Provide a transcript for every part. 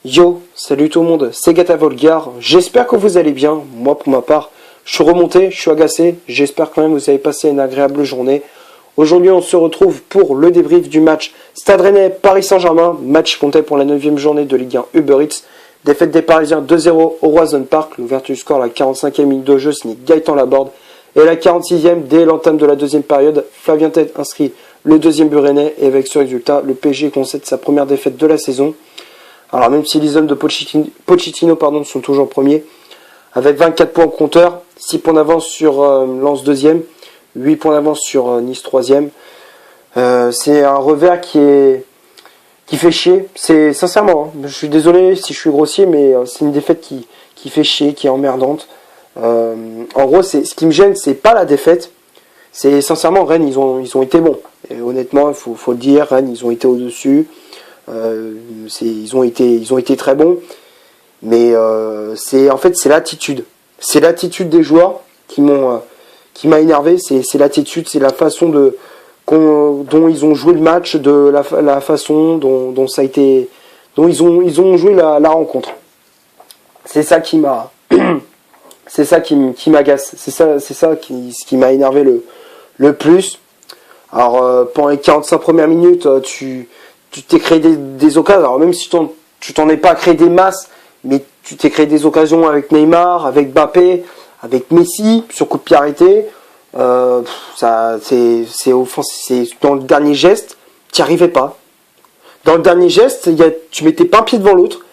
Yo, salut tout le monde, c'est Gata Volgar, j'espère que vous allez bien. Moi pour ma part, je suis remonté, je suis agacé, j'espère quand même que vous avez passé une agréable journée. Aujourd'hui on se retrouve pour le débrief du match Stade Rennais Paris Saint-Germain, match compté pour la 9e journée de Ligue 1 Uber Eats. Défaite des Parisiens 2-0 au Roison Park, l'ouverture du score à la 45e minute de jeu signé Gaëtan Laborde. Et à la 46e, dès l'entame de la deuxième période, Flavien Tête inscrit le deuxième but rennais et avec ce résultat, le PSG concède sa première défaite de la saison. Alors même si les hommes de Pochettino sont toujours premiers, avec 24 points au compteur, 6 points d'avance sur Lens deuxième, 8 points d'avance sur Nice troisième. C'est un revers qui fait chier. C'est sincèrement, je suis désolé si je suis grossier, mais c'est une défaite qui fait chier, qui est emmerdante. En gros, ce qui me gêne, c'est pas la défaite. C'est sincèrement Rennes, ils ont été bons. Et honnêtement, il faut le dire, Rennes, ils ont été au-dessus. Ils ont été très bons, mais c'est l'attitude. C'est l'attitude des joueurs qui m'a énervé. C'est l'attitude, c'est la façon dont ils ont joué le match, de la façon dont ça a été, dont ils ont joué la rencontre. C'est ça qui m'a, c'est ça qui m'agace. C'est ça qui m'a énervé le plus. Alors pendant les 45 premières minutes, tu t'es créé des occasions, alors même si tu t'en es pas créé des masses, mais tu t'es créé des occasions avec Neymar, avec Mbappé, avec Messi, sur coup de pied arrêté. C'est offensif, c'est dans le dernier geste, tu n'y arrivais pas. Dans le dernier geste, tu mettais pas un pied devant l'autre,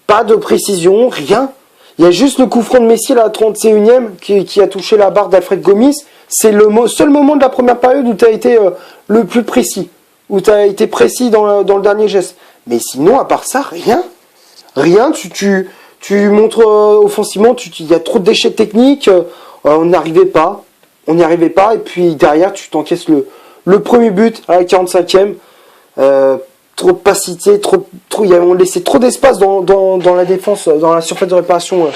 pas de précision, rien. Il y a juste le coup franc de Messi à la 31e qui a touché la barre d'Alfred Gomis. C'est le seul moment de la première période où tu as été le plus précis. Où tu as été précis dans le dernier geste. Mais sinon, à part ça, rien. Rien, tu montres offensivement, il y a trop de déchets techniques, on n'y arrivait pas. Et puis derrière, tu t'encaisses le premier but à la 45e. Trop de passité, on laissait trop d'espace dans la défense, dans la surface de réparation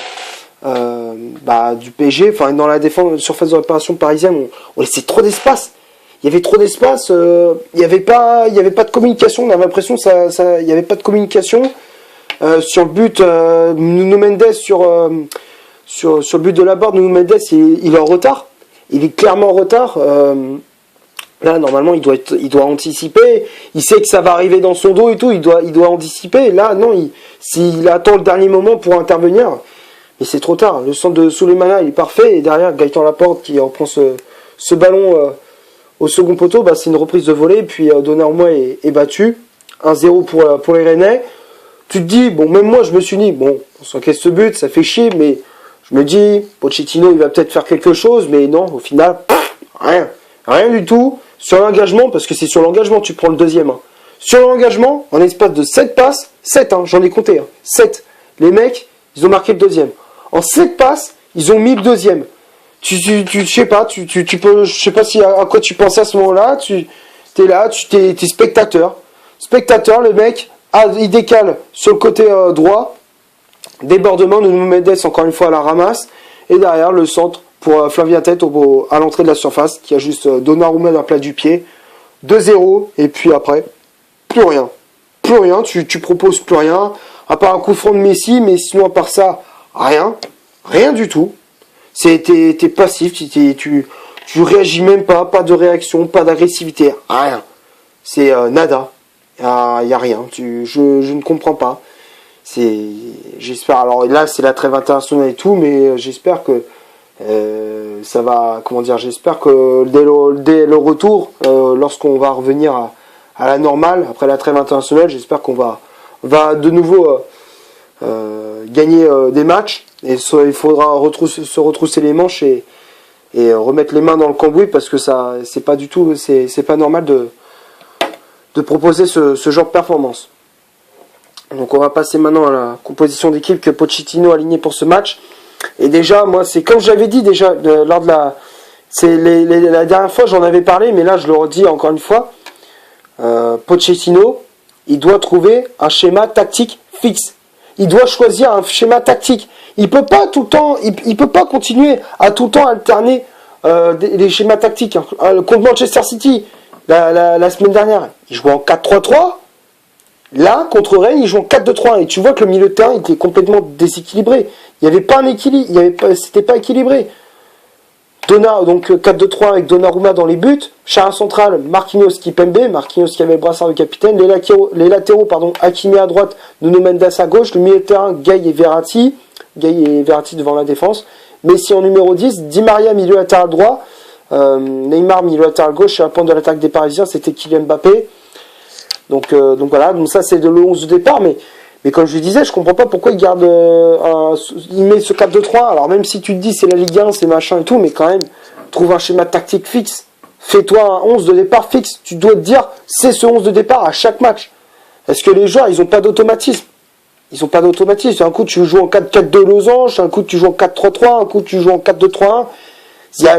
du PSG, enfin dans la défense, surface de réparation parisienne, on laissait trop d'espace. Il y avait trop d'espace, il y avait pas de communication, on avait l'impression il y avait pas de communication sur le but. Nuno Mendes sur le but de Laborde, Nuno Mendes il est en retard, il est clairement en retard. Là normalement il doit anticiper, il sait que ça va arriver dans son dos et tout, il doit anticiper. Là non, s'il attend le dernier moment pour intervenir, mais c'est trop tard. Le centre de Souleymana il est parfait et derrière Gaëtan Laborde qui reprend ce ballon au second poteau, c'est une reprise de volée, puis Donnarumma est battu. 1-0 pour les Rennais. Tu te dis, bon, même moi je me suis dit, bon, on s'encaisse ce but, ça fait chier, mais je me dis, Pochettino il va peut-être faire quelque chose, mais non, au final, rien du tout. Sur l'engagement, parce que c'est sur l'engagement tu prends le deuxième. Sur l'engagement, en espace de 7 passes, 7, j'en ai compté, 7. Les mecs, ils ont marqué le deuxième. En 7 passes, ils ont mis le deuxième. Je sais pas, je sais pas à quoi tu pensais à ce moment-là, t'es là, t'es spectateur. Spectateur, le mec, il décale sur le côté droit, débordement de Nuno Mendes encore une fois à la ramasse, et derrière le centre pour Flavien Tête à l'entrée de la surface, qui a juste Donnarumma d'un plat du pied, 2-0, et puis après, plus rien, tu proposes plus rien, à part un coup franc de Messi, mais sinon à part ça, rien du tout. T'es passif, tu réagis même pas de réaction, pas d'agressivité, rien. C'est nada. Y a rien. Je ne comprends pas. J'espère. Alors là, c'est la trêve internationale et tout, mais j'espère que ça va. Comment dire? J'espère que dès le retour, lorsqu'on va revenir à la normale après la trêve internationale, j'espère qu'on va de nouveau gagner des matchs. Et il faudra se retrousser les manches et remettre les mains dans le cambouis, parce que ça, c'est pas du tout, c'est pas normal de proposer ce genre de performance. Donc on va passer maintenant à la composition d'équipe que Pochettino a alignée pour ce match. Et déjà, moi, c'est comme j'avais dit déjà lors de la dernière fois, j'en avais parlé, mais là je le redis encore une fois. Pochettino, il doit trouver un schéma tactique fixe. Il doit choisir un schéma tactique. Il peut pas tout le temps, il peut pas continuer à tout le temps alterner les schémas tactiques. Contre Manchester City, la semaine dernière, il jouait en 4-3-3. Là, contre Rennes, ils jouent en 4-2-3-1. Et tu vois que le milieu de terrain était complètement déséquilibré. Il n'y avait pas un équilibre, c'était pas équilibré. Donc 4-2-3 avec Donnarumma dans les buts, charnière centrale, Marquinhos Kimpembe, Marquinhos qui avait le brassard de capitaine, les latéraux, Hakimi à droite, Nuno Mendes à gauche, le milieu de terrain, Gay et Verratti devant la défense, Messi en numéro 10, Di Maria milieu latéral droit, Neymar milieu latéral gauche, et à la pointe de l'attaque des Parisiens, c'était Kylian Mbappé. Donc voilà, donc ça c'est de le 11 de départ, mais comme je disais, je comprends pas pourquoi il garde il met ce 4-2-3. Alors même si tu te dis c'est la Ligue 1, c'est machin et tout, mais quand même, trouve un schéma tactique fixe. Fais-toi un 11 de départ fixe. Tu dois te dire, c'est ce 11 de départ à chaque match. Est-ce que les joueurs, ils ont pas d'automatisme? Ils ont pas d'automatisme. Un coup, tu joues en 4-4-2 losange, un coup, tu joues en 4-3-3, un coup, tu joues en 4-2-3-1.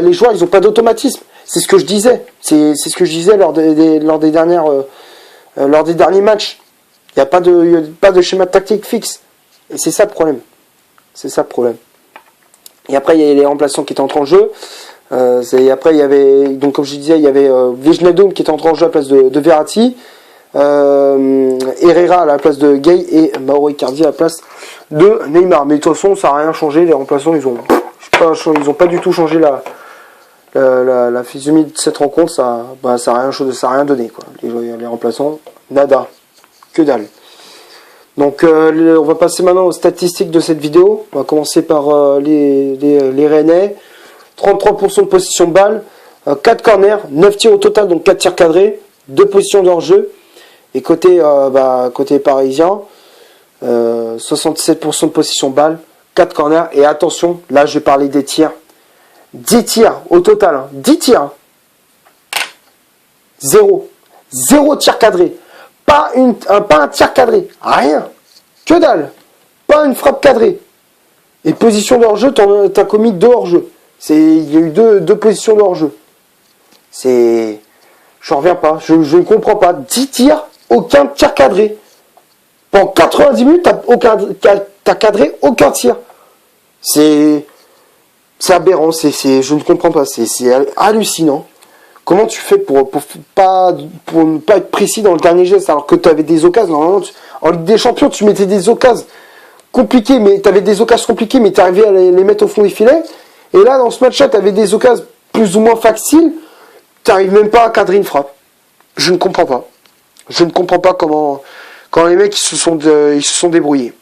Les joueurs, ils ont pas d'automatisme. C'est ce que je disais. C'est ce que je disais lors des derniers matchs. Il n'y a pas de schéma tactique fixe. Et c'est ça le problème. C'est ça le problème. Et après, il y a les remplaçants qui étaient entrés en jeu. Après, il y avait, donc comme je disais, il y avait Wijnaldum qui était entré en jeu à la place de Verratti. Herrera à la place de Gay et Mauro Icardi à la place de Neymar. Mais de toute façon, ça n'a rien changé. Les remplaçants, ils ont pas du tout changé la physionomie de cette rencontre. Ça a rien donné, quoi. Les remplaçants, nada. Que dalle. Donc on va passer maintenant aux statistiques de cette vidéo. On va commencer par les Rennais. 33% de possession de balle, 4 corners, 9 tirs au total, donc 4 tirs cadrés, 2 positions de hors-jeu. Et côté parisien, 67% de possession de balle, 4 corners. Et attention, là je vais parler des tirs. 10 tirs au total, hein. 10 tirs. 0 tir cadré. Pas un tir cadré. Rien. Que dalle. Pas une frappe cadrée. Et position de hors-jeu, t'as commis 2 hors-jeu. Il y a eu deux positions de hors-jeu. Je reviens pas. Je ne comprends pas. 10 tirs, aucun tir cadré. Pendant 90 minutes, t'as cadré aucun tir. C'est aberrant. Je ne comprends pas. C'est hallucinant. Comment tu fais pour ne pas être précis dans le dernier geste alors que tu avais des occasions? Normalement, en Ligue des Champions, tu mettais des occasions compliquées, mais tu avais des occasions compliquées, mais tu arrivais à les mettre au fond des filets. Et là, dans ce match-là, tu avais des occasions plus ou moins faciles, tu n'arrives même pas à cadrer une frappe. Je ne comprends pas. Je ne comprends pas comment les mecs ils se sont débrouillés.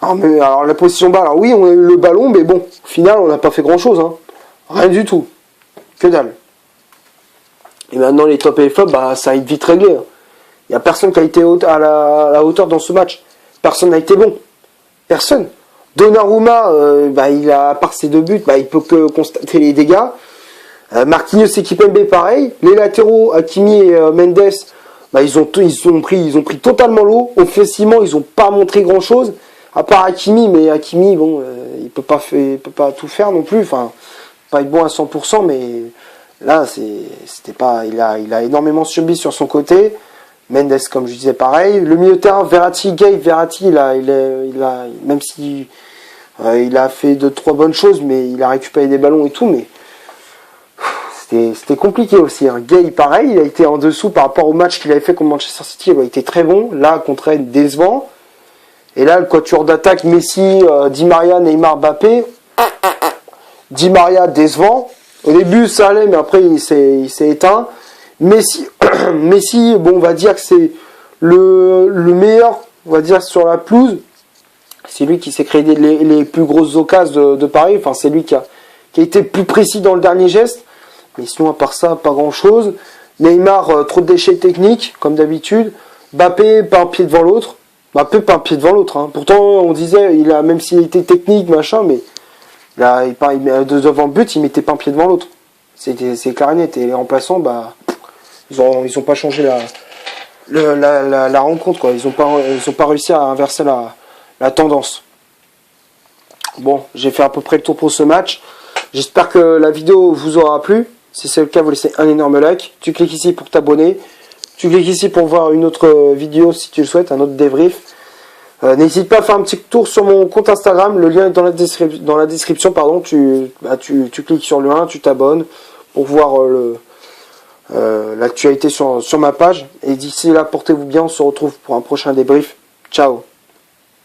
Alors la position balle, alors oui, on a eu le ballon, mais bon, au final, on n'a pas fait grand-chose. Hein. Rien du tout. Que dalle. Et maintenant, les tops et les flops, ça a été vite réglé. Il n'y a personne qui a été à la hauteur dans ce match. Personne n'a été bon. Personne. Donnarumma, à part ses 2 buts, il peut que constater les dégâts. Marquinhos et Kimpembe, pareil. Les latéraux, Hakimi et Mendes, ils ont pris totalement l'eau. Offensivement, ils n'ont pas montré grand-chose. À part Hakimi, mais Hakimi, il peut pas tout faire non plus. Enfin, pas être bon à 100%, mais là, il a énormément subi sur son côté. Mendes, comme je disais, pareil. Le milieu de terrain, Verratti, même si il a fait 2-3 bonnes choses, mais il a récupéré des ballons et tout, mais c'était compliqué aussi. Hein. Gay, pareil, il a été en dessous par rapport au match qu'il avait fait contre Manchester City. Il a été très bon. Là, contre Rennes, décevant. Et là, le quatuor d'attaque, Messi, Di Maria, Neymar, Mbappé. Di Maria, décevant. Au début, ça allait, mais après, il s'est éteint. Messi, on va dire que c'est le meilleur, on va dire, sur la pelouse. C'est lui qui s'est créé les plus grosses occasions de Paris. Enfin, c'est lui qui a été plus précis dans le dernier geste. Mais sinon, à part ça, pas grand-chose. Neymar, trop de déchets techniques, comme d'habitude. Mbappé, pas un pied devant l'autre. Mbappé, pas un pied devant l'autre. Hein. Pourtant, on disait, même s'il était technique, machin, mais devant le but, il mettait pas un pied devant l'autre. C'est clair et net. Et les remplaçants, ils ont pas changé la rencontre, quoi. Ils ont pas réussi à inverser la tendance. Bon, j'ai fait à peu près le tour pour ce match. J'espère que la vidéo vous aura plu. Si c'est le cas, vous laissez un énorme like. Tu cliques ici pour t'abonner. Tu cliques ici pour voir une autre vidéo si tu le souhaites, un autre débrief. N'hésite pas à faire un petit tour sur mon compte Instagram. Le lien est dans la description. Pardon. Tu cliques sur le lien, tu t'abonnes pour voir l'actualité sur ma page. Et d'ici là, portez-vous bien, on se retrouve pour un prochain débrief. Ciao.